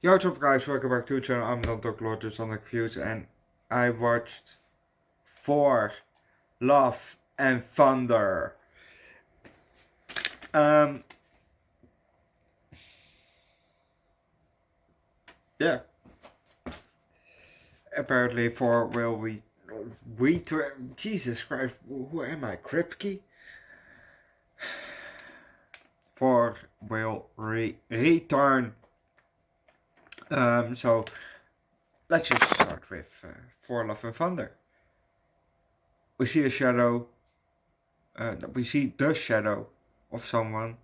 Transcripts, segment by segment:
Yo, what's up guys, welcome back to the channel. I'm Underdog Eats Views, and I watched Thor, Love and Thunder. Um yeah. Apparently Thor will Jesus Christ, who am I? Kripke? Thor will return. So let's just start with Thor, Love and Thunder. We see a shadow. We see the shadow of someone,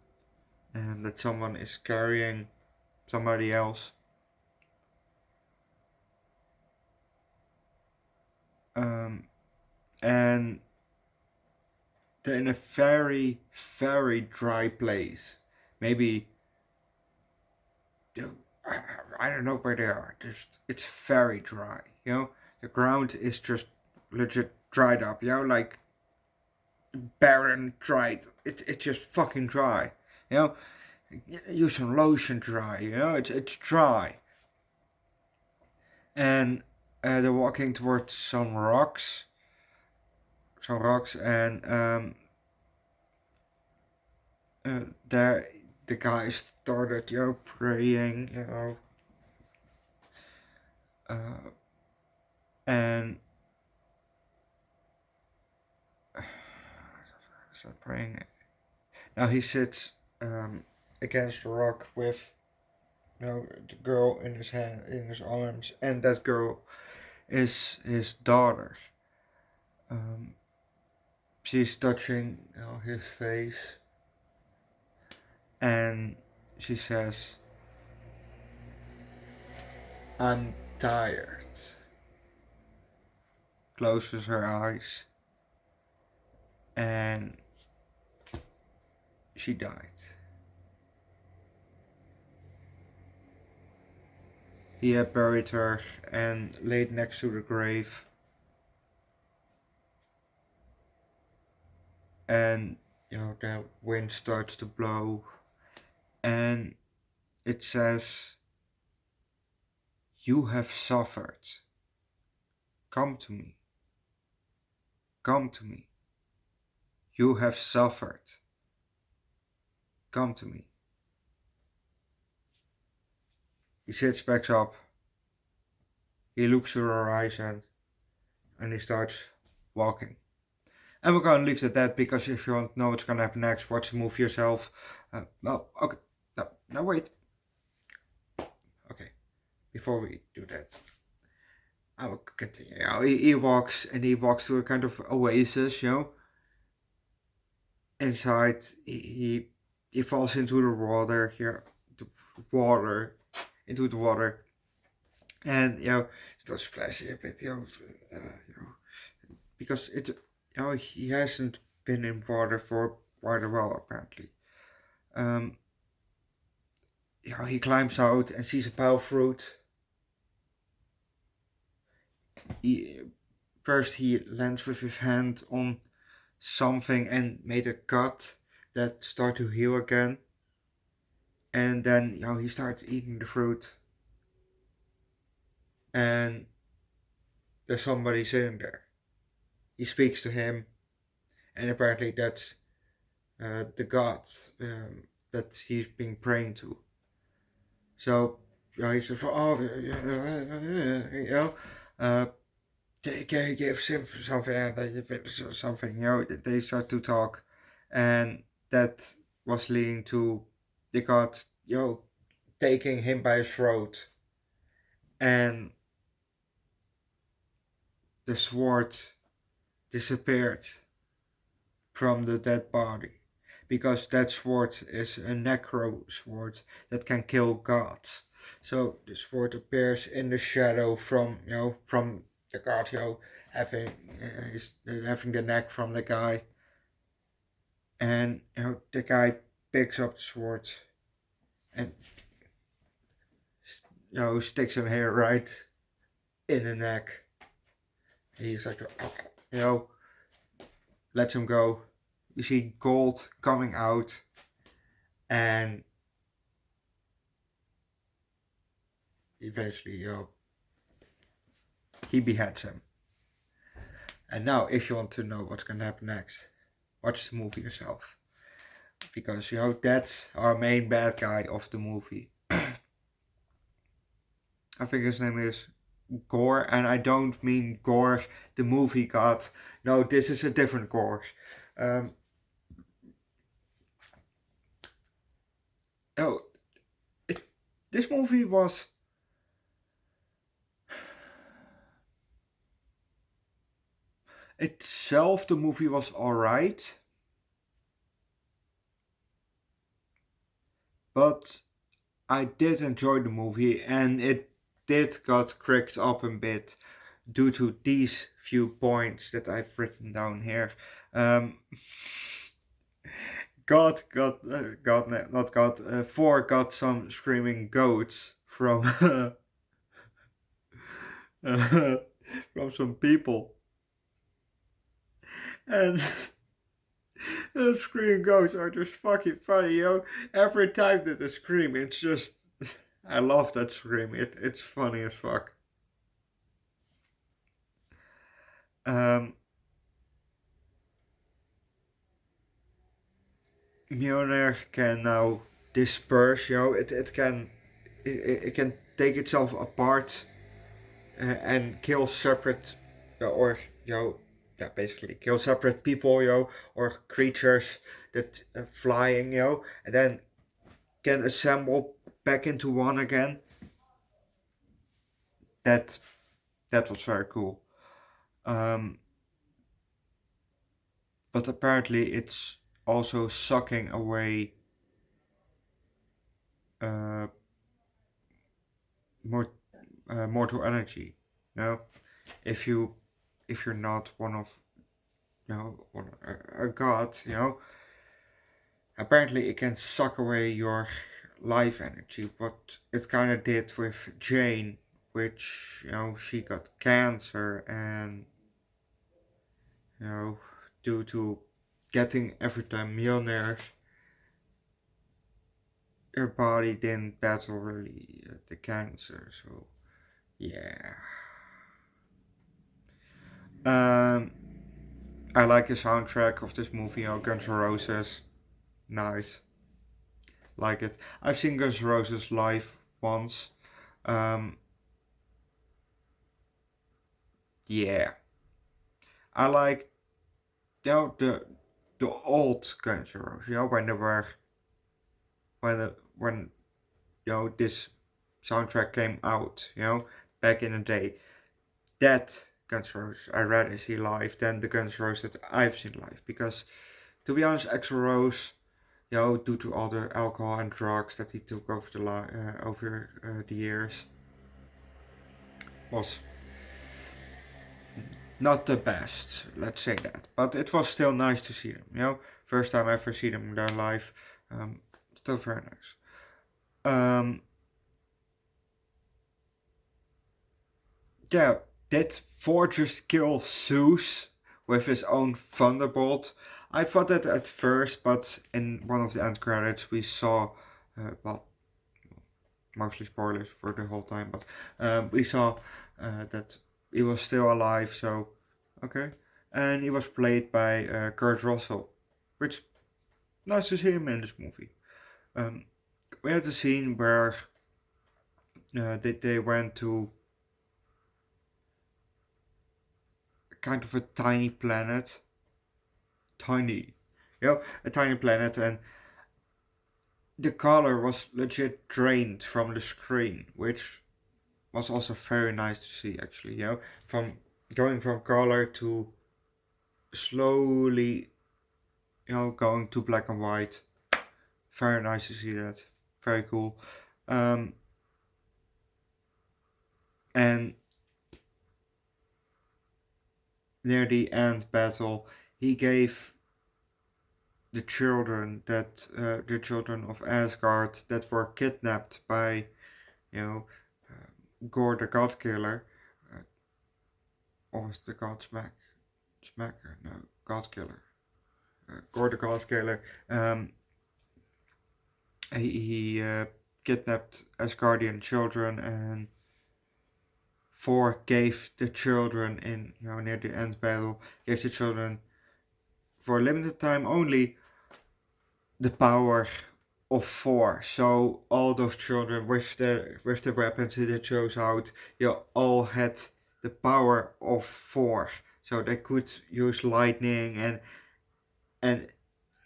and that someone is carrying somebody else. And they're in a very, very dry place. Maybe, I don't know where they are. It's very dry. The ground is just legit dried up. Like barren, dried. It's just fucking dry. Use some lotion dry. It's dry. And they're walking towards some rocks. And there the guy started praying, and start praying. Now he sits against the rock with the girl in his arms, and that girl is his daughter. She's touching his face, and she says, "I'm tired." Closes her eyes, and she died. He had buried her and laid next to the grave. And the wind starts to blow, and it says, "You have suffered. Come to me. Come to me. You have suffered. Come to me." He sits back up. He looks to the horizon, and he starts walking. And we're going to leave it at that, because if you want to know what's going to happen next, watch the movie yourself. Okay. No, wait. Okay. Before we do that, I will continue. He walks to a kind of oasis, Inside, he falls into the water into the water. And, starts splashing a bit, because it's, he hasn't been in water for quite a while, apparently. He climbs out and sees a pile of fruit. First he lands with his hand on something and made a cut that started to heal again. And then, he starts eating the fruit. And there's somebody sitting there. He speaks to him, and apparently that's the god that he's been praying to. So he says, "Oh, can you give him something?" And something. They start to talk, and that was leading to the god, taking him by his throat, and the sword disappeared from the dead body, because that sword is a necro sword that can kill gods. So the sword appears in the shadow from the god, having having the neck from the guy, and the guy picks up the sword and sticks him here right in the neck. He's like, lets him go. You see gold coming out, and eventually, he beheads him. And now, if you want to know what's gonna happen next, watch the movie yourself. Because, that's our main bad guy of the movie. I think his name is Gore, and I don't mean Gore, the movie god. No, this is a different Gore. Um, oh, this movie was... Itself, the movie was alright. But I did enjoy the movie, and it did got cracked up a bit due to these few points that I've written down here. Um, Thor got some screaming goats from from some people, and those screaming goats are just fucking funny. Every time that they scream, it's just I love that scream. It's funny as fuck. Um, Mjolnir can now disperse. It can take itself apart and kill separate or basically kill separate people, or creatures that flying, and then can assemble back into one again. That that was very cool. Um, but apparently it's also sucking away uh, more mortal energy. If you if you're not one of a god, apparently it can suck away your life energy. What it kind of did with Jane, which she got cancer, and due to getting every time Mjolnir, her body didn't battle really the cancer. So yeah. Um, I like the soundtrack of this movie. Guns N' Roses, nice, like it. I've seen Guns N' Roses live once. Um, yeah, I like the old Guns N' Roses. When they were when this soundtrack came out. Back in the day. That Guns N' Roses I rather see live than the Guns N' Roses that I've seen live, because to be honest, Axl Rose, due to all the alcohol and drugs that he took over the years, was not the best. Let's say that, but it was still nice to see them. First time I ever see them there live. Still very nice. Yeah, did Thor just kill Zeus with his own thunderbolt? I thought that at first, but in one of the end credits we saw, well, mostly spoilers for the whole time, but we saw that he was still alive, so okay. And he was played by Kurt Russell, which nice to see him in this movie. We had a scene where they went to kind of a tiny planet, tiny, a tiny planet, and the color was legit drained from the screen, which was also very nice to see, actually. From going from color to slowly, going to black and white. Very nice to see that. Very cool. And near the end battle, he gave the children of Asgard that were kidnapped by, you know, Gore the God Killer, uh, or was the God Smacker? No, God Killer. Gore the God Killer. He kidnapped Asgardian children and Thor gave the children in, near the end battle, gave the children for a limited time only the power of Thor. So all those children with the weapons they chose out, all had the power of Thor. So they could use lightning and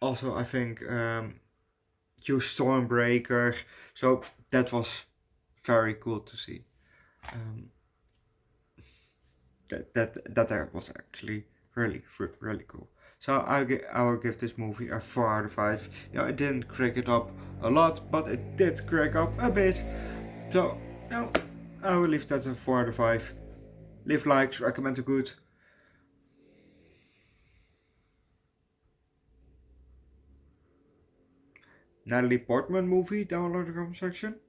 also I think use Stormbreaker. So that was very cool to see. That was actually really cool. So I will give this movie a 4 out of 5. It didn't crack it up a lot, but it did crack up a bit. So I will leave that a 4 out of 5. Leave likes, recommend a good. Natalie Portman movie down below in the comment section.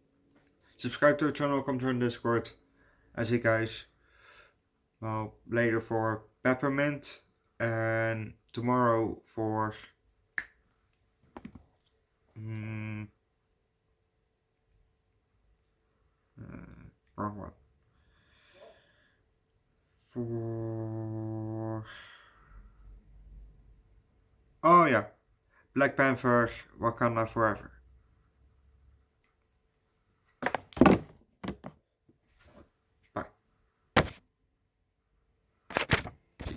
Subscribe to the channel, come join Discord. I see you guys later for Peppermint and tomorrow for wrong one. For oh yeah, Black Panther Wakanda Forever.